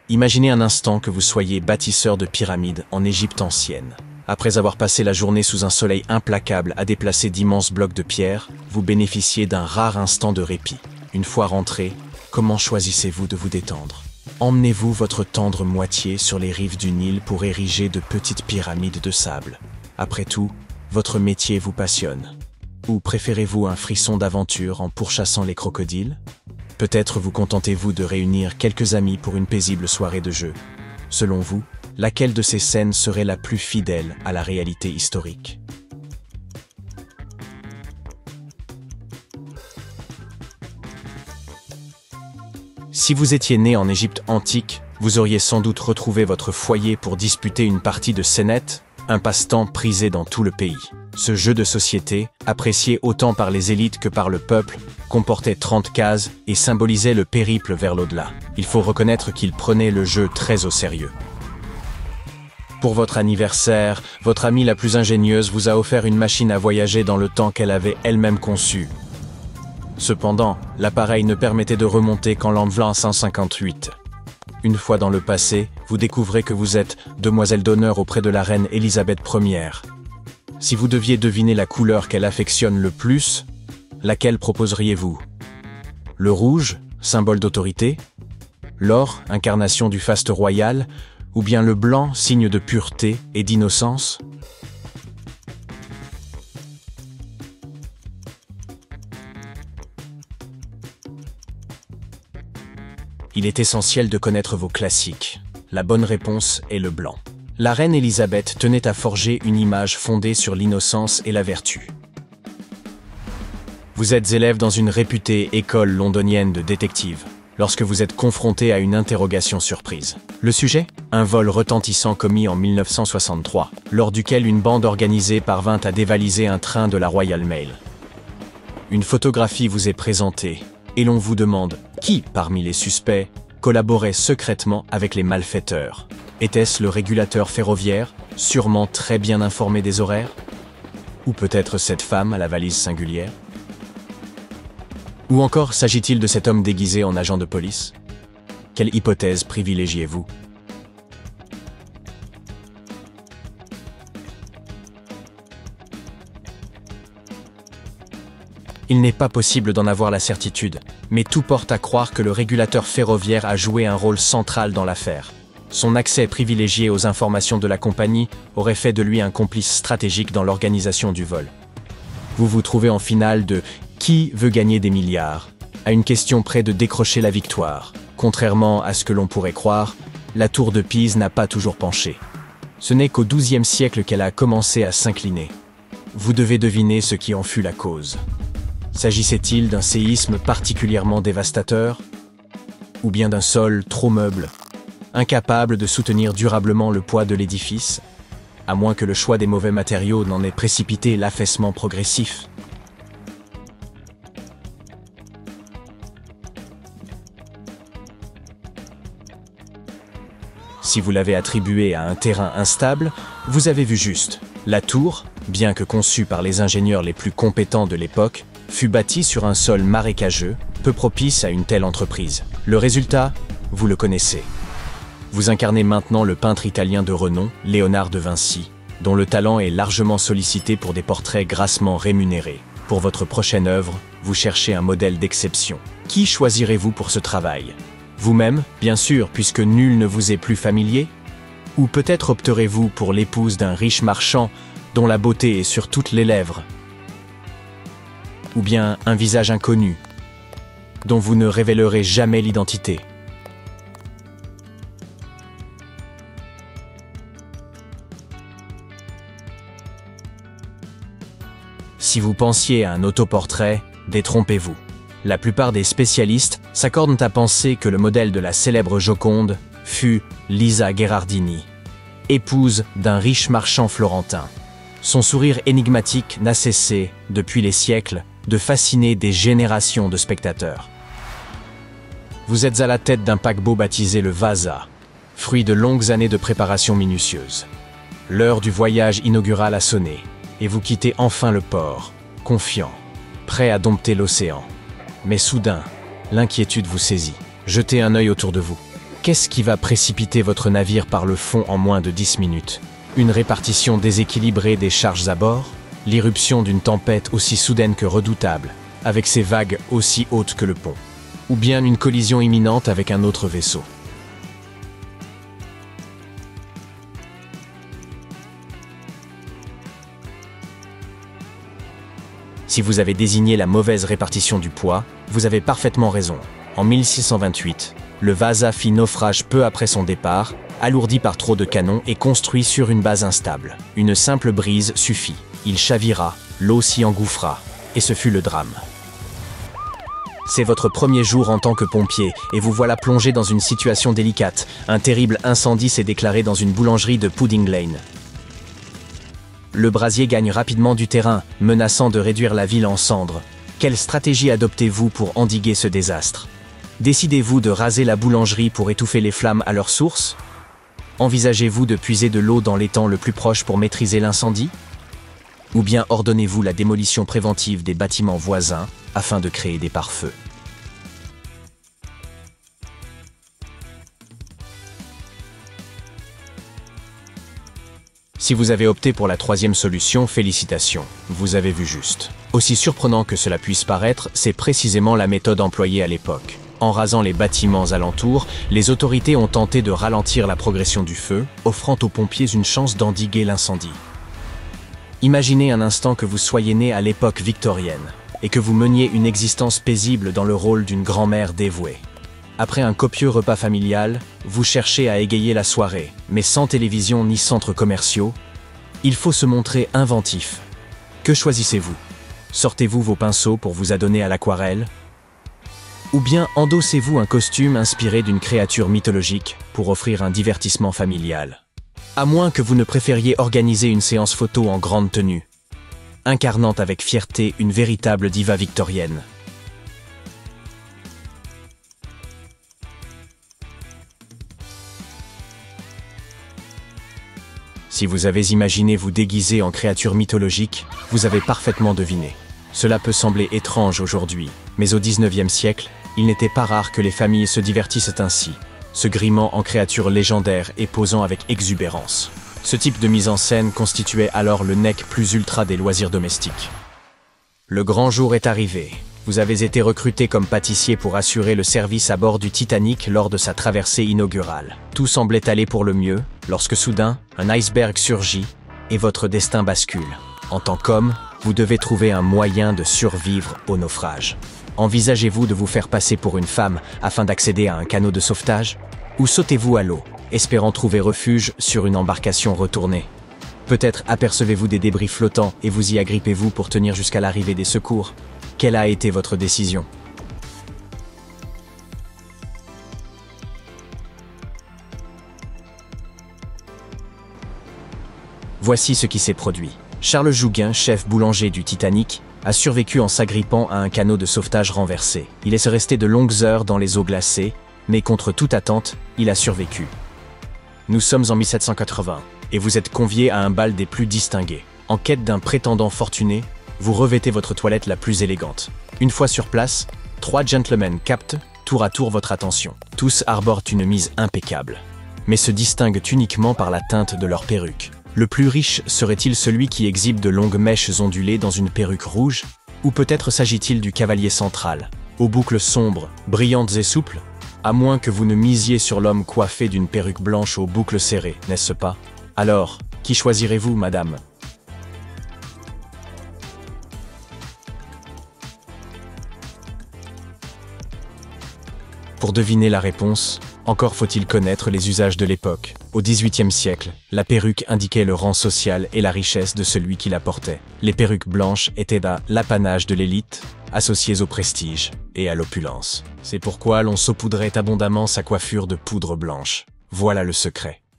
Imaginez un instant que vous soyez bâtisseur de pyramides en Égypte ancienne. Après avoir passé la journée sous un soleil implacable à déplacer d'immenses blocs de pierre, vous bénéficiez d'un rare instant de répit. Une fois rentré, comment choisissez-vous de vous détendre? Emmenez-vous votre tendre moitié sur les rives du Nil pour ériger de petites pyramides de sable. Après tout, votre métier vous passionne. Ou préférez-vous un frisson d'aventure en pourchassant les crocodiles? Peut-être vous contentez-vous de réunir quelques amis pour une paisible soirée de jeu. Selon vous, laquelle de ces scènes serait la plus fidèle à la réalité historique? Si vous étiez né en Égypte antique, vous auriez sans doute retrouvé votre foyer pour disputer une partie de Sénète, un passe-temps prisé dans tout le pays. Ce jeu de société, apprécié autant par les élites que par le peuple, comportait 30 cases et symbolisait le périple vers l'au-delà. Il faut reconnaître qu'il prenait le jeu très au sérieux. Pour votre anniversaire, votre amie la plus ingénieuse vous a offert une machine à voyager dans le temps qu'elle avait elle-même conçue. Cependant, l'appareil ne permettait de remonter qu'en l'an 158. Une fois dans le passé, vous découvrez que vous êtes demoiselle d'honneur auprès de la reine Élisabeth Ier. Si vous deviez deviner la couleur qu'elle affectionne le plus, laquelle proposeriez-vous? Le rouge, symbole d'autorité? L'or, incarnation du faste royal? Ou bien le blanc, signe de pureté et d'innocence? Il est essentiel de connaître vos classiques. La bonne réponse est le blanc. La reine Élisabeth tenait à forger une image fondée sur l'innocence et la vertu. Vous êtes élève dans une réputée école londonienne de détectives, lorsque vous êtes confronté à une interrogation surprise. Le sujet? Un vol retentissant commis en 1963, lors duquel une bande organisée parvint à dévaliser un train de la Royal Mail. Une photographie vous est présentée, et l'on vous demande qui, parmi les suspects, collaborait secrètement avec les malfaiteurs. Était-ce le régulateur ferroviaire, sûrement très bien informé des horaires? Ou peut-être cette femme à la valise singulière? Ou encore s'agit-il de cet homme déguisé en agent de police? Quelle hypothèse privilégiez-vous? Il n'est pas possible d'en avoir la certitude, mais tout porte à croire que le régulateur ferroviaire a joué un rôle central dans l'affaire. Son accès privilégié aux informations de la compagnie aurait fait de lui un complice stratégique dans l'organisation du vol. Vous vous trouvez en finale de « Qui veut gagner des milliards ?» à une question près de décrocher la victoire. Contrairement à ce que l'on pourrait croire, la tour de Pise n'a pas toujours penché. Ce n'est qu'au XIIe siècle qu'elle a commencé à s'incliner. Vous devez deviner ce qui en fut la cause. S'agissait-il d'un séisme particulièrement dévastateur? Ou bien d'un sol trop meuble, incapable de soutenir durablement le poids de l'édifice, à moins que le choix des mauvais matériaux n'en ait précipité l'affaissement progressif? Si vous l'avez attribué à un terrain instable, vous avez vu juste. La tour, bien que conçue par les ingénieurs les plus compétents de l'époque, fut bâtie sur un sol marécageux, peu propice à une telle entreprise. Le résultat, vous le connaissez. Vous incarnez maintenant le peintre italien de renom, Léonard de Vinci, dont le talent est largement sollicité pour des portraits grassement rémunérés. Pour votre prochaine œuvre, vous cherchez un modèle d'exception. Qui choisirez-vous pour ce travail? Vous-même, bien sûr, puisque nul ne vous est plus familier? Ou peut-être opterez-vous pour l'épouse d'un riche marchand dont la beauté est sur toutes les lèvres? Ou bien un visage inconnu, dont vous ne révélerez jamais l'identité? Si vous pensiez à un autoportrait, détrompez-vous. La plupart des spécialistes s'accordent à penser que le modèle de la célèbre Joconde fut Lisa Gherardini, épouse d'un riche marchand florentin. Son sourire énigmatique n'a cessé, depuis les siècles, de fasciner des générations de spectateurs. Vous êtes à la tête d'un paquebot baptisé le Vasa, fruit de longues années de préparation minutieuse. L'heure du voyage inaugural a sonné, et vous quittez enfin le port, confiant, prêt à dompter l'océan. Mais soudain, l'inquiétude vous saisit. Jetez un œil autour de vous. Qu'est-ce qui va précipiter votre navire par le fond en moins de 10 minutes? Une répartition déséquilibrée des charges à bord? L'irruption d'une tempête aussi soudaine que redoutable, avec ses vagues aussi hautes que le pont? Ou bien une collision imminente avec un autre vaisseau? Si vous avez désigné la mauvaise répartition du poids, vous avez parfaitement raison. En 1628, le Vasa fit naufrage peu après son départ, alourdi par trop de canons et construit sur une base instable. Une simple brise suffit. Il chavira, l'eau s'y engouffra, et ce fut le drame. C'est votre premier jour en tant que pompier, et vous voilà plongé dans une situation délicate. Un terrible incendie s'est déclaré dans une boulangerie de Pudding Lane. Le brasier gagne rapidement du terrain, menaçant de réduire la ville en cendres. Quelle stratégie adoptez-vous pour endiguer ce désastre? Décidez-vous de raser la boulangerie pour étouffer les flammes à leur source? Envisagez-vous de puiser de l'eau dans l'étang le plus proche pour maîtriser l'incendie? Ou bien ordonnez-vous la démolition préventive des bâtiments voisins afin de créer des pare-feux? Si vous avez opté pour la troisième solution, félicitations, vous avez vu juste. Aussi surprenant que cela puisse paraître, c'est précisément la méthode employée à l'époque. En rasant les bâtiments alentours, les autorités ont tenté de ralentir la progression du feu, offrant aux pompiers une chance d'endiguer l'incendie. Imaginez un instant que vous soyez né à l'époque victorienne, et que vous meniez une existence paisible dans le rôle d'une grand-mère dévouée. Après un copieux repas familial, vous cherchez à égayer la soirée, mais sans télévision ni centres commerciaux. Il faut se montrer inventif. Que choisissez-vous? Sortez-vous vos pinceaux pour vous adonner à l'aquarelle? Ou bien endossez-vous un costume inspiré d'une créature mythologique pour offrir un divertissement familial? À moins que vous ne préfériez organiser une séance photo en grande tenue, incarnant avec fierté une véritable diva victorienne. Si vous avez imaginé vous déguiser en créature mythologique, vous avez parfaitement deviné. Cela peut sembler étrange aujourd'hui, mais au XIXe siècle, il n'était pas rare que les familles se divertissent ainsi, se grimant en créatures légendaires et posant avec exubérance. Ce type de mise en scène constituait alors le nec plus ultra des loisirs domestiques. Le grand jour est arrivé. Vous avez été recruté comme pâtissier pour assurer le service à bord du Titanic lors de sa traversée inaugurale. Tout semblait aller pour le mieux, lorsque soudain, un iceberg surgit et votre destin bascule. En tant qu'homme, vous devez trouver un moyen de survivre au naufrage. Envisagez-vous de vous faire passer pour une femme afin d'accéder à un canot de sauvetage? Ou sautez-vous à l'eau, espérant trouver refuge sur une embarcation retournée? Peut-être apercevez-vous des débris flottants et vous y agrippez-vous pour tenir jusqu'à l'arrivée des secours? Quelle a été votre décision? Voici ce qui s'est produit. Charles Jouguin, chef boulanger du Titanic, a survécu en s'agrippant à un canot de sauvetage renversé. Il est resté de longues heures dans les eaux glacées, mais contre toute attente, il a survécu. Nous sommes en 1780, et vous êtes convié à un bal des plus distingués. En quête d'un prétendant fortuné, vous revêtez votre toilette la plus élégante. Une fois sur place, 3 gentlemen captent tour à tour votre attention. Tous arborent une mise impeccable, mais se distinguent uniquement par la teinte de leur perruque. Le plus riche serait-il celui qui exhibe de longues mèches ondulées dans une perruque rouge? Ou peut-être s'agit-il du cavalier central, aux boucles sombres, brillantes et souples? À moins que vous ne misiez sur l'homme coiffé d'une perruque blanche aux boucles serrées, n'est-ce pas? Alors, qui choisirez-vous, madame? Pour deviner la réponse, encore faut-il connaître les usages de l'époque. Au XVIIIe siècle, la perruque indiquait le rang social et la richesse de celui qui la portait. Les perruques blanches étaient l'apanage de l'élite, associées au prestige et à l'opulence. C'est pourquoi l'on saupoudrait abondamment sa coiffure de poudre blanche. Voilà le secret.